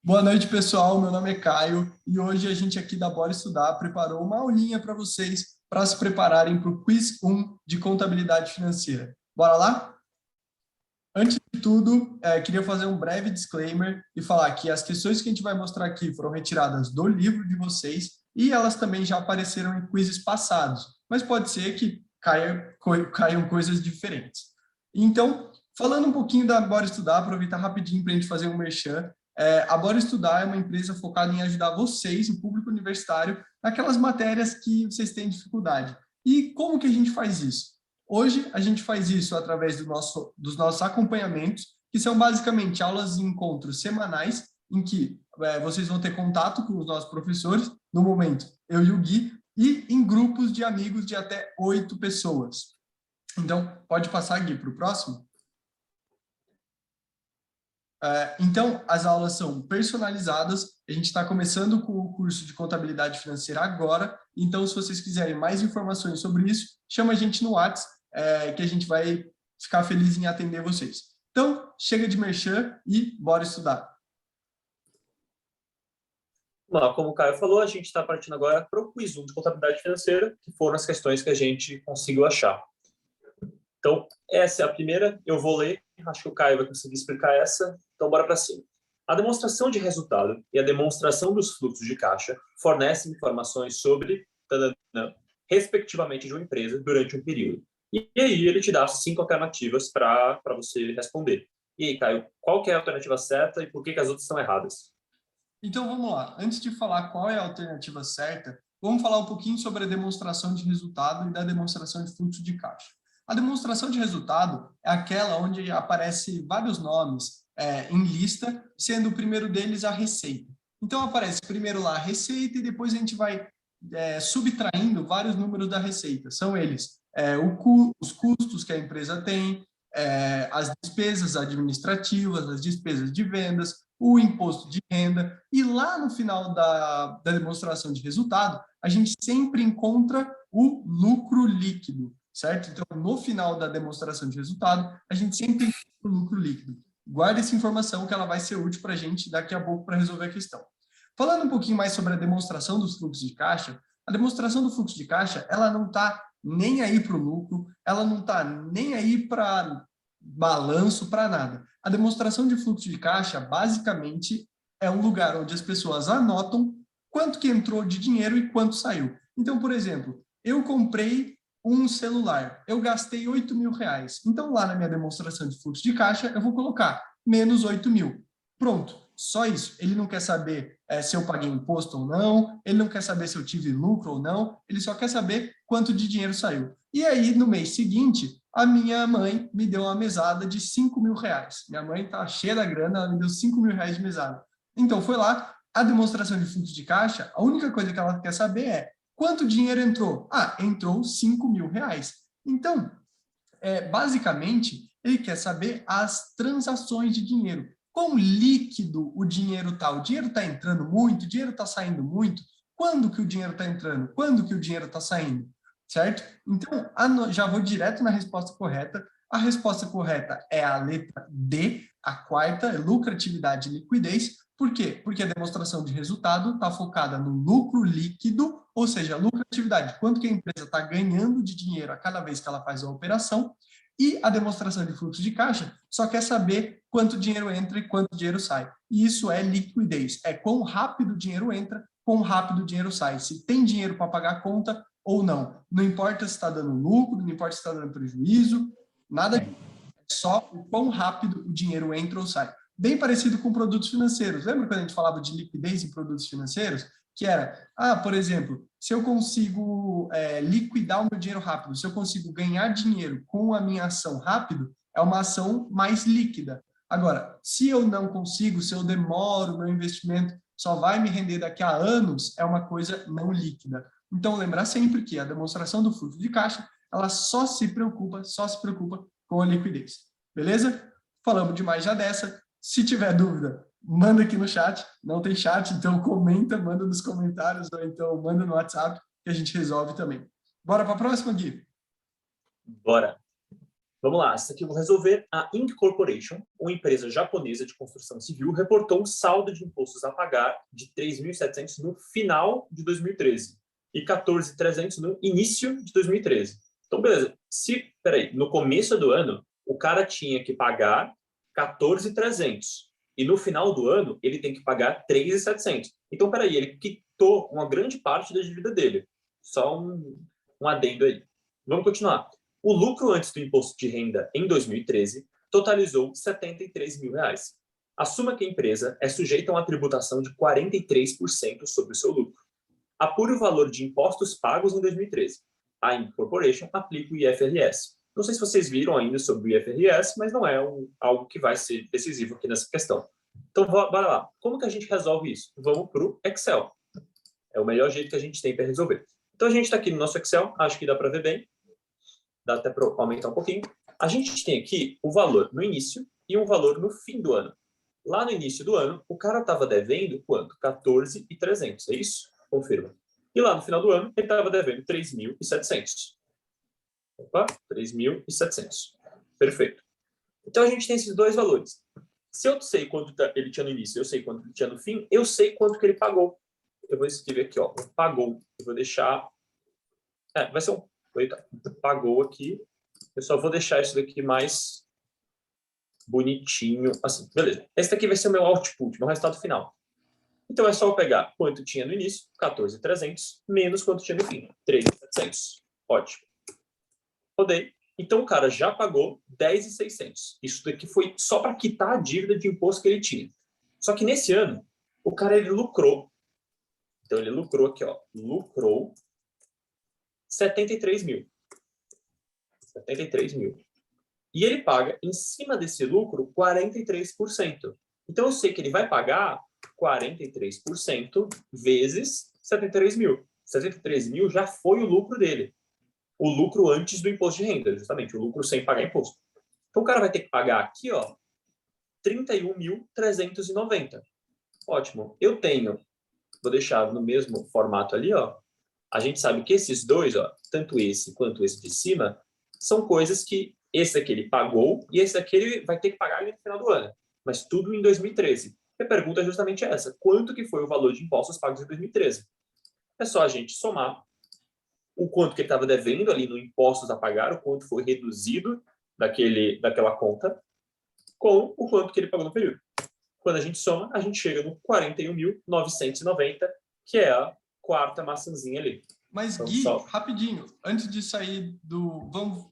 Boa noite, pessoal. Meu nome é Caio e hoje a gente aqui da Bora Estudar preparou uma aulinha para vocês para se prepararem para o Quiz 1 de Contabilidade Financeira. Bora lá? Antes de tudo, queria fazer um breve disclaimer e falar que as questões que a gente vai mostrar aqui foram retiradas do livro de vocês e elas também já apareceram em quizzes passados, mas pode ser que caiam coisas diferentes. Então, falando um pouquinho da Bora Estudar, aproveitar rapidinho para a gente fazer um merchan. A Bora Estudar é uma empresa focada em ajudar vocês, o público universitário, naquelas matérias que vocês têm dificuldade. E como que a gente faz isso? Hoje, a gente faz isso através dos nossos acompanhamentos, que são basicamente aulas e encontros semanais, em que vocês vão ter contato com os nossos professores, no momento, eu e o Gui, e em grupos de amigos de até 8 pessoas. Então, pode passar, Gui, para o próximo? Então, as aulas são personalizadas, a gente está começando com o curso de Contabilidade Financeira agora, então, se vocês quiserem mais informações sobre isso, chama a gente no WhatsApp, que a gente vai ficar feliz em atender vocês. Então, chega de merchan e bora estudar. Bom, como o Caio falou, a gente está partindo agora para o Quiz 1 de Contabilidade Financeira, que foram as questões que a gente conseguiu achar. Então, essa é a primeira, eu vou ler, acho que o Caio vai conseguir explicar essa, então bora para cima. A demonstração de resultado e a demonstração dos fluxos de caixa fornecem informações sobre, respectivamente, de uma empresa durante um período. E aí ele te dá 5 alternativas para você responder. E aí, Caio, qual que é a alternativa certa e por que as outras estão erradas? Então, vamos lá. Antes de falar qual é a alternativa certa, vamos falar um pouquinho sobre a demonstração de resultado e da demonstração de fluxo de caixa. A demonstração de resultado é aquela onde aparece vários nomes em lista, sendo o primeiro deles a receita. Então, aparece primeiro lá a receita e depois a gente vai subtraindo vários números da receita. São eles os custos que a empresa tem, as despesas administrativas, as despesas de vendas, o imposto de renda, e lá no final da demonstração de resultado, a gente sempre encontra o lucro líquido, certo? Então, no final da demonstração de resultado, a gente sempre encontra o lucro líquido. Guarda essa informação que ela vai ser útil para a gente daqui a pouco para resolver a questão. Falando um pouquinho mais sobre a demonstração dos fluxos de caixa, a demonstração do fluxo de caixa, ela não está nem aí para o lucro, ela não está nem aí para balanço, para nada. A demonstração de fluxo de caixa, basicamente, é um lugar onde as pessoas anotam quanto que entrou de dinheiro e quanto saiu. Então, por exemplo, eu comprei um celular, eu gastei R$8.000. Então, lá na minha demonstração de fluxo de caixa, eu vou colocar menos 8.000. Pronto, só isso. Ele não quer saber se eu paguei imposto ou não, ele não quer saber se eu tive lucro ou não, ele só quer saber quanto de dinheiro saiu. E aí, no mês seguinte, a minha mãe me deu uma mesada de R$5.000. Minha mãe está cheia da grana, ela me deu R$5.000 de mesada. Então, foi lá, a demonstração de fluxo de caixa, a única coisa que ela quer saber é quanto dinheiro entrou? Ah, entrou R$5.000. Então, basicamente, ele quer saber as transações de dinheiro. Quão líquido o dinheiro está? O dinheiro está entrando muito? O dinheiro está saindo muito? Quando que o dinheiro está entrando? Quando que o dinheiro está saindo? Certo? Então, já vou direto na resposta correta. A resposta correta é a letra D, a quarta, é lucratividade e liquidez. Por quê? Porque a demonstração de resultado está focada no lucro líquido, ou seja, a lucratividade, quanto que a empresa está ganhando de dinheiro a cada vez que ela faz a operação, e a demonstração de fluxo de caixa só quer saber quanto dinheiro entra e quanto dinheiro sai. E isso é liquidez, é quão rápido o dinheiro entra, quão rápido o dinheiro sai, se tem dinheiro para pagar a conta ou não. Não importa se está dando lucro, não importa se está dando prejuízo, nada disso. É só o quão rápido o dinheiro entra ou sai. Bem parecido com produtos financeiros. Lembra quando a gente falava de liquidez em produtos financeiros? Que era, por exemplo, se eu consigo liquidar o meu dinheiro rápido, se eu consigo ganhar dinheiro com a minha ação rápido, é uma ação mais líquida. Agora, se eu não consigo, se eu demoro, meu investimento só vai me render daqui a anos, é uma coisa não líquida. Então, lembrar sempre que a demonstração do fluxo de caixa, ela só se preocupa com a liquidez. Beleza? Falamos demais já dessa. Se tiver dúvida, manda aqui no chat. Não tem chat, então comenta, manda nos comentários, ou então manda no WhatsApp, que a gente resolve também. Bora para a próxima, Gui? Bora. Vamos lá, essa aqui eu vou resolver. A Inc. Corporation, uma empresa japonesa de construção civil, reportou um saldo de impostos a pagar de 3.700 no final de 2013 e 14.300 no início de 2013. Então, beleza. Peraí, no começo do ano, o cara tinha que pagar 14.300 e no final do ano ele tem que pagar 3.700. Então, peraí, ele quitou uma grande parte da dívida dele. Só um adendo aí. Vamos continuar. O lucro antes do imposto de renda em 2013 totalizou R$ 73 mil. Assuma que a empresa é sujeita a uma tributação de 43% sobre o seu lucro. Apure o valor de impostos pagos em 2013. A Inc. Corporation aplica o IFRS. Não sei se vocês viram ainda sobre o IFRS, mas não é algo que vai ser decisivo aqui nessa questão. Então, bora lá. Como que a gente resolve isso? Vamos para o Excel. É o melhor jeito que a gente tem para resolver. Então, a gente está aqui no nosso Excel. Acho que dá para ver bem. Dá até para aumentar um pouquinho. A gente tem aqui o valor no início e um valor no fim do ano. Lá no início do ano, o cara estava devendo quanto? 14.300, é isso? Confirma. E lá no final do ano, ele estava devendo 3.700. Opa, 3.700. Perfeito. Então, a gente tem esses dois valores. Se eu sei quanto ele tinha no início, eu sei quanto ele tinha no fim, eu sei quanto que ele pagou. Eu vou escrever aqui, ó, pagou. Eu vou deixar... vai ser um... Pagou aqui. Eu só vou deixar isso daqui mais bonitinho, assim, beleza. Esse daqui vai ser o meu output, meu resultado final. Então, é só eu pegar quanto tinha no início, 14.300, menos quanto tinha no fim, 3.700. Ótimo. Rodei. Então, o cara já pagou 10.600. Isso daqui foi só para quitar a dívida de imposto que ele tinha. Só que nesse ano, o cara ele lucrou. Então, ele lucrou aqui, ó. Lucrou 73 mil. 73 mil. E ele paga, em cima desse lucro, 43%. Então, eu sei que ele vai pagar 43% vezes 73 mil. 73 mil já foi o lucro dele. O lucro antes do imposto de renda, justamente. O lucro sem pagar imposto. Então, o cara vai ter que pagar aqui, ó, 31.390. Ótimo. Eu tenho, vou deixar no mesmo formato ali, ó. A gente sabe que esses dois, ó, tanto esse quanto esse de cima, são coisas que esse aqui ele pagou e esse aqui ele vai ter que pagar ali no final do ano. Mas tudo em 2013. E a pergunta é justamente essa. Quanto que foi o valor de impostos pagos em 2013? É só a gente somar o quanto que ele estava devendo ali no impostos a pagar, o quanto foi reduzido daquela conta, com o quanto que ele pagou no período. Quando a gente soma, a gente chega no 41.990, que é a quarta maçãzinha ali. Mas, então, Gui, rapidinho, antes de sair do... Vamos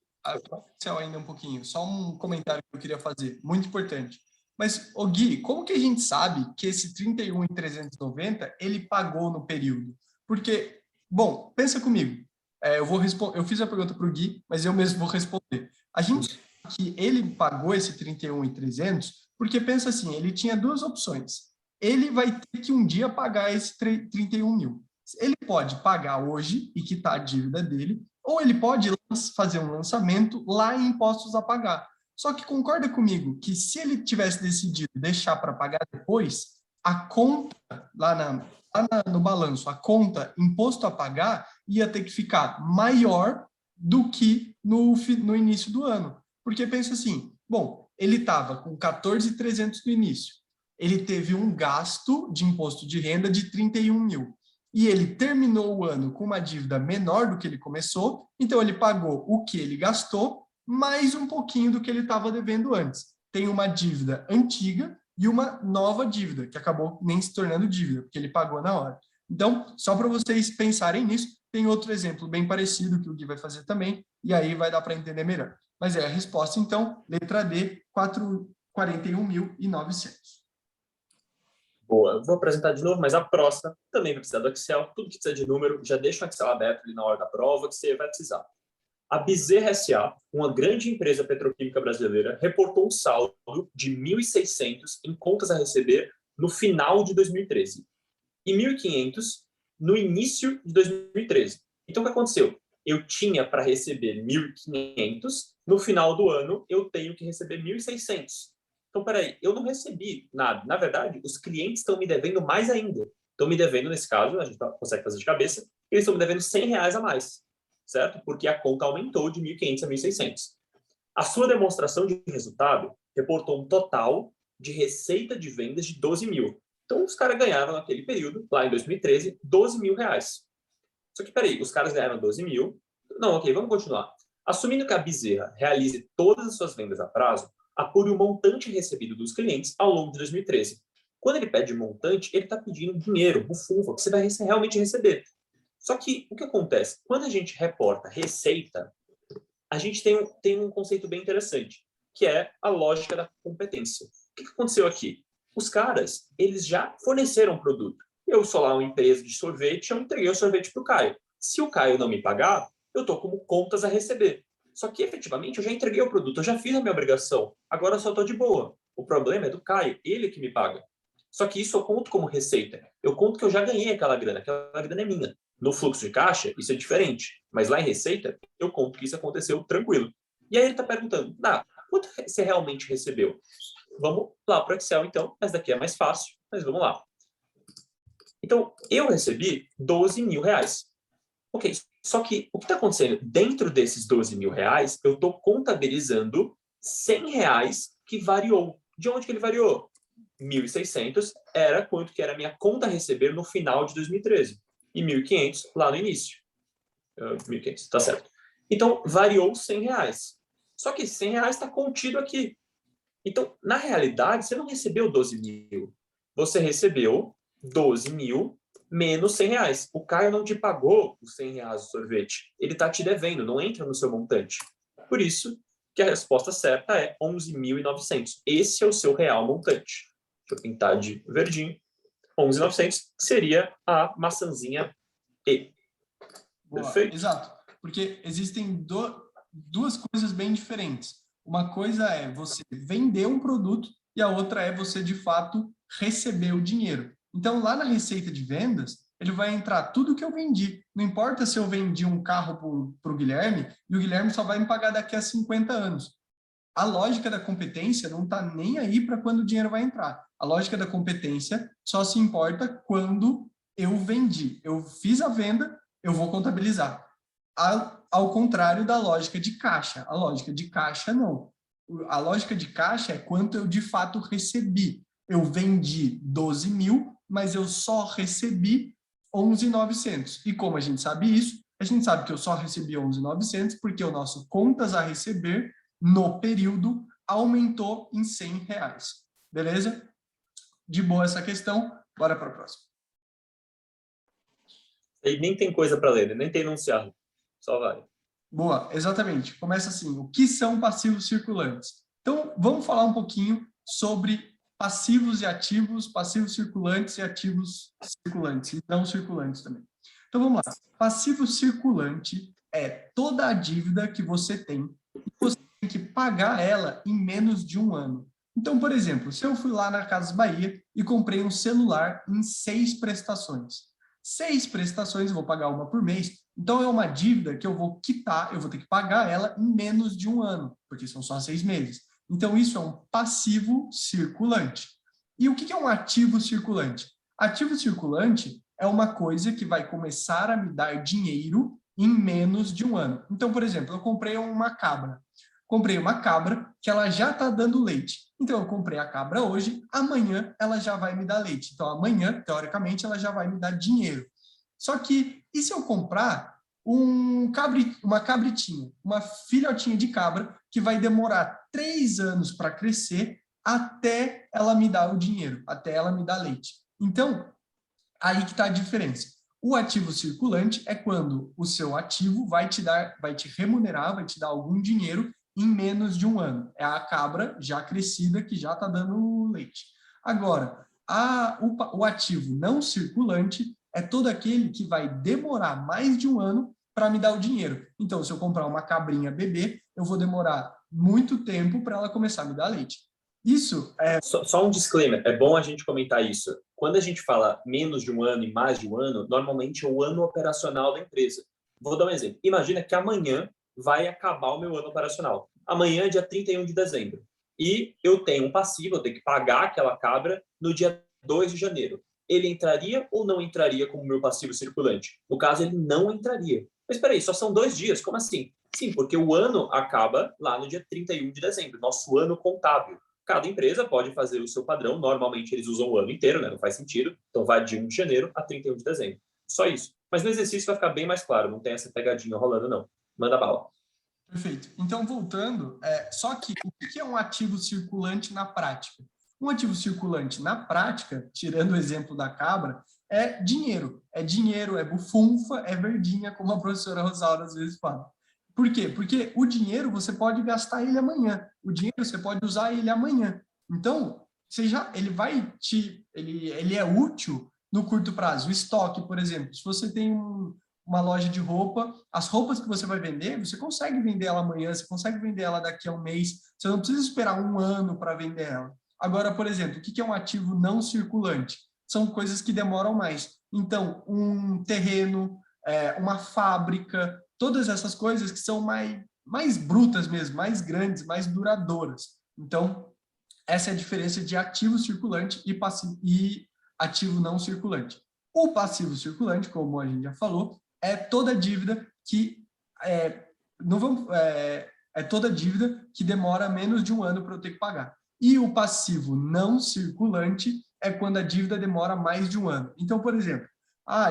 Excel ainda um pouquinho. Só um comentário que eu queria fazer, muito importante. Mas, ô Gui, como que a gente sabe que esse 31.390 ele pagou no período? Porque, bom, pensa comigo. Eu fiz a pergunta para o Gui, mas eu mesmo vou responder. A gente sabe que ele pagou esse 31.300 porque pensa assim, ele tinha duas opções. Ele vai ter que um dia pagar esse 31 mil. Ele pode pagar hoje e quitar a dívida dele, ou ele pode fazer um lançamento lá em impostos a pagar. Só que concorda comigo que se ele tivesse decidido deixar para pagar depois, a conta no balanço, a conta imposto a pagar ia ter que ficar maior do que no início do ano. Porque pensa assim, bom, ele estava com 14.300 no início, ele teve um gasto de imposto de renda de 31 mil. E ele terminou o ano com uma dívida menor do que ele começou, então ele pagou o que ele gastou, mais um pouquinho do que ele estava devendo antes. Tem uma dívida antiga e uma nova dívida, que acabou nem se tornando dívida, porque ele pagou na hora. Então, só para vocês pensarem nisso, tem outro exemplo bem parecido que o Gui vai fazer também, e aí vai dar para entender melhor. Mas a resposta, então, letra D, 41.900. Boa, vou apresentar de novo, mas a próxima também vai precisar do Excel. Tudo que precisa de número, já deixa o Excel aberto ali na hora da prova, que você vai precisar. A Bezerra S.A., uma grande empresa petroquímica brasileira, reportou um saldo de 1.600 em contas a receber no final de 2013 e 1.500 no início de 2013. Então, o que aconteceu? Eu tinha para receber 1.500, no final do ano eu tenho que receber 1.600. Então, peraí, eu não recebi nada. Na verdade, os clientes estão me devendo mais ainda. Estão me devendo, nesse caso, a gente consegue fazer de cabeça, eles estão me devendo R$100 a mais, certo? Porque a conta aumentou de 1.500 a 1.600. A sua demonstração de resultado reportou um total de receita de vendas de 12 mil. Então, os caras ganharam naquele período, lá em 2013, 12 mil reais. Só que, peraí, os caras ganharam 12 mil. Não, ok, vamos continuar. Assumindo que a Bezerra realize todas as suas vendas a prazo, apure o montante recebido dos clientes ao longo de 2013. Quando ele pede montante, ele está pedindo dinheiro, bufunfa, que você vai realmente receber. Só que o que acontece? Quando a gente reporta receita, a gente tem um conceito bem interessante, que é a lógica da competência. O que aconteceu aqui? Os caras, eles já forneceram um produto. Eu sou lá uma empresa de sorvete, eu entreguei o sorvete para o Caio. Se o Caio não me pagar, eu estou como contas a receber. Só que, efetivamente, eu já entreguei o produto, eu já fiz a minha obrigação. Agora eu só estou de boa. O problema é do Caio, ele que me paga. Só que isso eu conto como receita. Eu conto que eu já ganhei aquela grana é minha. No fluxo de caixa, isso é diferente. Mas lá em receita, eu conto que isso aconteceu tranquilo. E aí ele está perguntando, quanto você realmente recebeu? Vamos lá para o Excel, então. Essa daqui é mais fácil, mas vamos lá. Então, eu recebi 12 mil reais. Ok, só que o que está acontecendo? Dentro desses 12 mil reais, eu estou contabilizando 100 reais que variou. De onde que ele variou? 1.600 era quanto que era a minha conta a receber no final de 2013. E 1.500 lá no início. 1.500, tá certo. Então, variou 100 reais. Só que 100 reais está contido aqui. Então, na realidade, você não recebeu 12 mil. Você recebeu 12 mil menos 100 reais. O Caio não te pagou os 100 reais do sorvete. Ele está te devendo, não entra no seu montante. Por isso que a resposta certa é 11.900. Esse é o seu real montante. Deixa eu pintar de verdinho. 11.900 seria a maçãzinha E. Boa, Perfeito? exato. Porque existem duas coisas bem diferentes. Uma coisa é você vender um produto e a outra é você, de fato, receber o dinheiro. Então, lá na receita de vendas, ele vai entrar tudo que eu vendi. Não importa se eu vendi um carro para o Guilherme e o Guilherme só vai me pagar daqui a 50 anos. A lógica da competência não está nem aí para quando o dinheiro vai entrar. A lógica da competência só se importa quando eu vendi. Eu fiz a venda, eu vou contabilizar. Ao contrário da lógica de caixa. A lógica de caixa, não. A lógica de caixa é quanto eu de fato recebi. Eu vendi 12 mil, mas eu só recebi 11.900. E como a gente sabe isso? A gente sabe que eu só recebi 11.900 porque o nosso contas a receber no período aumentou em 100 reais. Beleza? De boa essa questão. Bora para a próxima. Ele nem tem coisa para ler, nem tem enunciado. Só vai. Boa, exatamente. Começa assim, o que são passivos circulantes? Então, vamos falar um pouquinho sobre passivos e ativos, passivos circulantes e ativos circulantes, e não circulantes também. Então, vamos lá. Passivo circulante é toda a dívida que você tem e você tem que pagar ela em menos de um ano. Então, por exemplo, se eu fui lá na Casas Bahia e comprei um celular em 6 prestações. 6 prestações, eu vou pagar uma por mês. Então, é uma dívida que eu vou quitar, eu vou ter que pagar ela em menos de um ano, porque são só 6 meses. Então, isso é um passivo circulante. E o que é um ativo circulante? Ativo circulante é uma coisa que vai começar a me dar dinheiro em menos de um ano. Então, por exemplo, eu comprei uma cabra. Comprei uma cabra que ela já está dando leite. Então, eu comprei a cabra hoje, amanhã ela já vai me dar leite. Então, amanhã, teoricamente, ela já vai me dar dinheiro. Só que, e se eu comprar uma cabritinha, uma filhotinha de cabra, que vai demorar 3 anos para crescer até ela me dar o dinheiro, até ela me dar leite? Então, aí que está a diferença. O ativo circulante é quando o seu ativo vai te remunerar, vai te dar algum dinheiro em menos de um ano. É a cabra já crescida que já está dando leite. Agora, o ativo não circulante é todo aquele que vai demorar mais de um ano para me dar o dinheiro. Então, se eu comprar uma cabrinha bebê, eu vou demorar muito tempo para ela começar a me dar leite. Isso é... Só um disclaimer, é bom a gente comentar isso. Quando a gente fala menos de um ano e mais de um ano, normalmente é o ano operacional da empresa. Vou dar um exemplo. Imagina que amanhã vai acabar o meu ano operacional. Amanhã é dia 31 de dezembro. E eu tenho um passivo, eu tenho que pagar aquela cabra no dia 2 de janeiro. Ele entraria ou não entraria como meu passivo circulante? No caso, ele não entraria. Mas espera aí, só são 2 dias, como assim? Sim, porque o ano acaba lá no dia 31 de dezembro, nosso ano contábil. Cada empresa pode fazer o seu padrão, normalmente eles usam o ano inteiro, né? Não faz sentido, então vai de 1 de janeiro a 31 de dezembro. Só isso. Mas no exercício vai ficar bem mais claro, não tem essa pegadinha rolando, não. Manda bala. Perfeito. Então, voltando, só que o que é um ativo circulante na prática? Um ativo circulante na prática, tirando o exemplo da cabra, é dinheiro. É dinheiro, é bufunfa, é verdinha, como a professora Rosalba às vezes fala. Por quê? Porque o dinheiro você pode gastar ele amanhã. O dinheiro você pode usar ele amanhã. Então, ele é útil no curto prazo. O estoque, por exemplo, se você tem uma loja de roupa, as roupas que você vai vender, você consegue vender ela amanhã, você consegue vender ela daqui a um mês, você não precisa esperar um ano para vender ela. Agora, por exemplo, o que é um ativo não circulante? São coisas que demoram mais. Então, um terreno, uma fábrica, todas essas coisas que são mais brutas mesmo, mais grandes, mais duradouras. Então, essa é a diferença de ativo circulante e ativo não circulante. O passivo circulante, como a gente já falou, é toda dívida que não vamos, é toda dívida que demora menos de um ano para eu ter que pagar. E o passivo não circulante é quando a dívida demora mais de um ano. Então, por exemplo,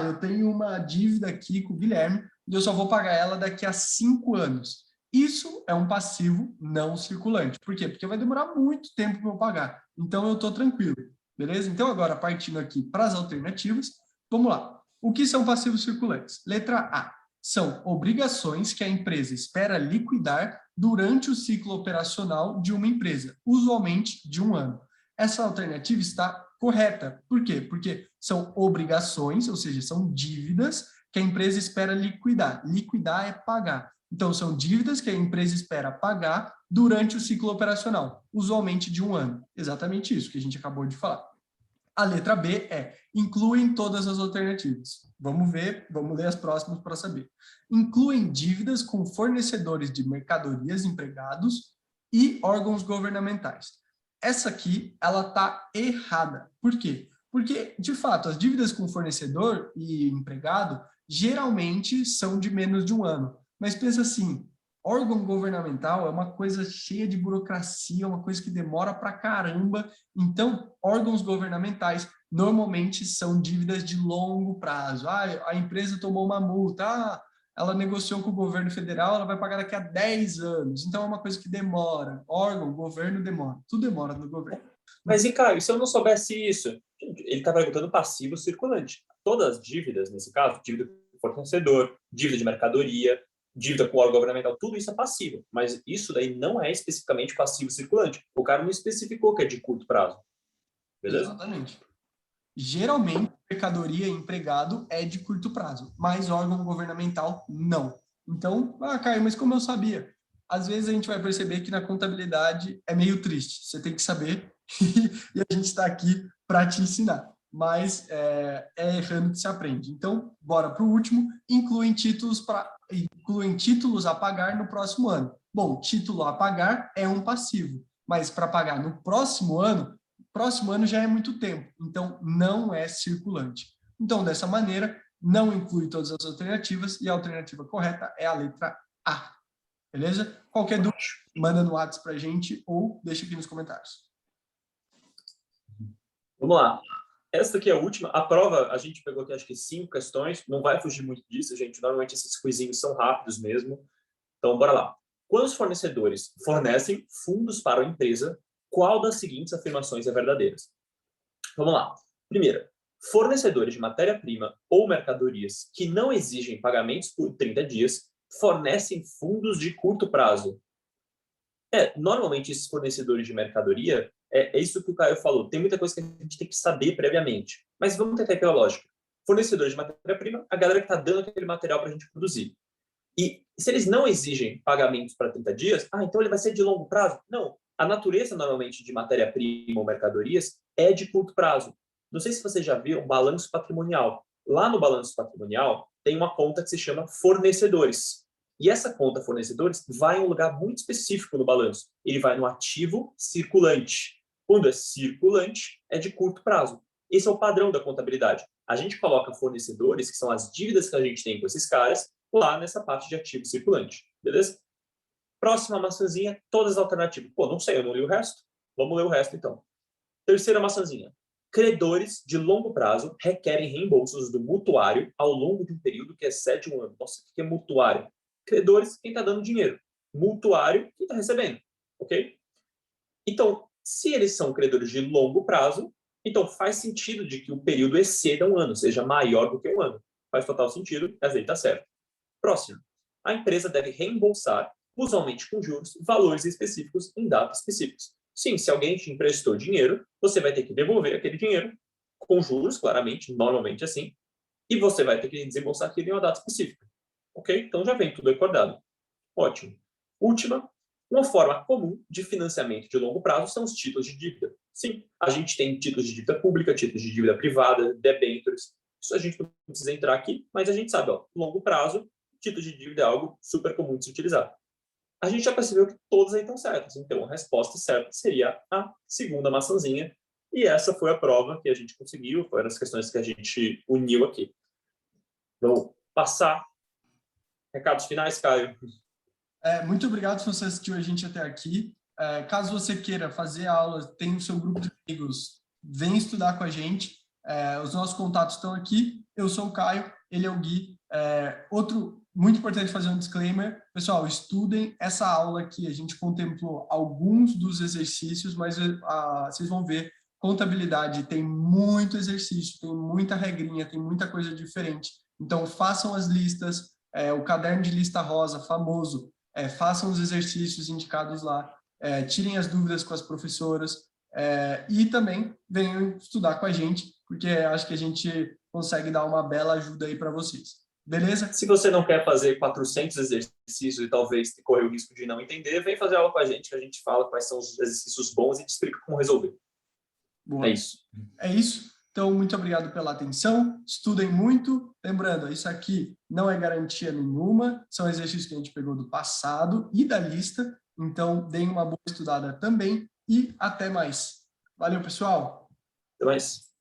eu tenho uma dívida aqui com o Guilherme e eu só vou pagar ela daqui a 5 anos. Isso é um passivo não circulante. Por quê? Porque vai demorar muito tempo para eu pagar. Então, eu estou tranquilo. Beleza? Então, agora, partindo aqui para as alternativas, vamos lá. O que são passivos circulantes? Letra A. São obrigações que a empresa espera liquidar durante o ciclo operacional de uma empresa, usualmente de um ano. Essa alternativa está correta. Por quê? Porque são obrigações, ou seja, são dívidas que a empresa espera liquidar. Liquidar é pagar. Então, são dívidas que a empresa espera pagar durante o ciclo operacional, usualmente de um ano. Exatamente isso que a gente acabou de falar. A letra B incluem todas as alternativas. Vamos ler as próximas para saber. Incluem dívidas com fornecedores de mercadorias empregados e órgãos governamentais. Essa aqui, ela está errada. Por quê? Porque, de fato, as dívidas com fornecedor e empregado geralmente são de menos de um ano. Mas pensa assim, órgão governamental é uma coisa cheia de burocracia, uma coisa que demora pra caramba. Então, órgãos governamentais normalmente são dívidas de longo prazo. A empresa tomou uma multa, ela negociou com o governo federal, ela vai pagar daqui a 10 anos. Então, é uma coisa que demora. Órgão, governo, demora. Tudo demora no governo. Mas, e Caio, se eu não soubesse isso? Ele está perguntando passivo circulante. Todas as dívidas, nesse caso, dívida com fornecedor, dívida de mercadoria, dívida com órgão governamental, tudo isso é passivo. Mas isso daí não é especificamente passivo circulante. O cara não especificou que é de curto prazo. Beleza? Exatamente. Geralmente, mercadoria e empregado é de curto prazo, mas órgão governamental não. Então, Caio, mas como eu sabia? Às vezes a gente vai perceber que na contabilidade é meio triste. Você tem que saber e a gente está aqui para te ensinar. Mas é errando que se aprende. Então, bora para o último. Incluem títulos a pagar no próximo ano. Bom, título a pagar é um passivo, mas para pagar no próximo ano já é muito tempo, então não é circulante. Então, dessa maneira, não inclui todas as alternativas e a alternativa correta é a letra A. Beleza? Qualquer dúvida, manda no WhatsApp para a gente ou deixa aqui nos comentários. Vamos lá. Essa aqui é a última. A prova, a gente pegou aqui acho que 5 questões, não vai fugir muito disso, gente. Normalmente esses quizinhos são rápidos mesmo. Então, bora lá. Quando os fornecedores fornecem fundos para a empresa, qual das seguintes afirmações é verdadeira? Vamos lá. Primeira, fornecedores de matéria-prima ou mercadorias que não exigem pagamentos por 30 dias fornecem fundos de curto prazo. Normalmente esses fornecedores de mercadoria, é isso que o Caio falou, tem muita coisa que a gente tem que saber previamente. Mas vamos tentar ir pela lógica. Fornecedores de matéria-prima, a galera que está dando aquele material para a gente produzir. E se eles não exigem pagamentos para 30 dias, então ele vai ser de longo prazo? Não. A natureza, normalmente, de matéria-prima ou mercadorias é de curto prazo. Não sei se você já viu um balanço patrimonial. Lá no balanço patrimonial, tem uma conta que se chama fornecedores. E essa conta fornecedores vai em um lugar muito específico no balanço. Ele vai no ativo circulante. Quando é circulante, é de curto prazo. Esse é o padrão da contabilidade. A gente coloca fornecedores, que são as dívidas que a gente tem com esses caras, lá nessa parte de ativo circulante, beleza? Próxima maçãzinha, todas as alternativas. Pô, não sei, eu não li o resto. Vamos ler o resto, então. Terceira maçãzinha. Credores de longo prazo requerem reembolsos do mutuário ao longo de um período que excede um ano. Nossa, o que é mutuário? Credores, quem está dando dinheiro. Mutuário, quem está recebendo. Ok? Então, se eles são credores de longo prazo, então faz sentido de que o período exceda um ano, seja maior do que um ano. Faz total sentido, a lei está certa. Próximo. A empresa deve reembolsar, usualmente com juros, valores específicos em datas específicas. Sim, se alguém te emprestou dinheiro, você vai ter que devolver aquele dinheiro com juros, claramente, normalmente assim, e você vai ter que desembolsar aquilo em uma data específica. Ok? Então já vem tudo acordado. Ótimo. Última, uma forma comum de financiamento de longo prazo são os títulos de dívida. Sim, a gente tem títulos de dívida pública, títulos de dívida privada, debêntures. Isso a gente não precisa entrar aqui, mas a gente sabe, ó, longo prazo, títulos de dívida é algo super comum de se utilizar. A gente já percebeu que todas aí estão certas. Então, a resposta certa seria a segunda maçãzinha. E essa foi a prova que a gente conseguiu, foram as questões que a gente uniu aqui. Vou passar. Recados finais, Caio? Muito obrigado se você assistiu a gente até aqui. Caso você queira fazer aula, tem o seu grupo de amigos, vem estudar com a gente. Os nossos contatos estão aqui. Eu sou o Caio, ele é o Gui. Outro muito importante fazer um disclaimer. Pessoal, estudem essa aula aqui. A gente contemplou alguns dos exercícios, mas vocês vão ver, contabilidade tem muito exercício, tem muita regrinha, tem muita coisa diferente. Então, façam as listas, o caderno de lista rosa, famoso, façam os exercícios indicados lá, tirem as dúvidas com as professoras e também venham estudar com a gente, porque acho que a gente consegue dar uma bela ajuda aí para vocês. Beleza? Se você não quer fazer 400 exercícios e talvez correr o risco de não entender, vem fazer aula com a gente, que a gente fala quais são os exercícios bons e te explica como resolver. Boa. É isso. É isso. Então, muito obrigado pela atenção. Estudem muito. Lembrando, isso aqui não é garantia nenhuma. São exercícios que a gente pegou do passado e da lista. Então, deem uma boa estudada também. E até mais. Valeu, pessoal. Até mais.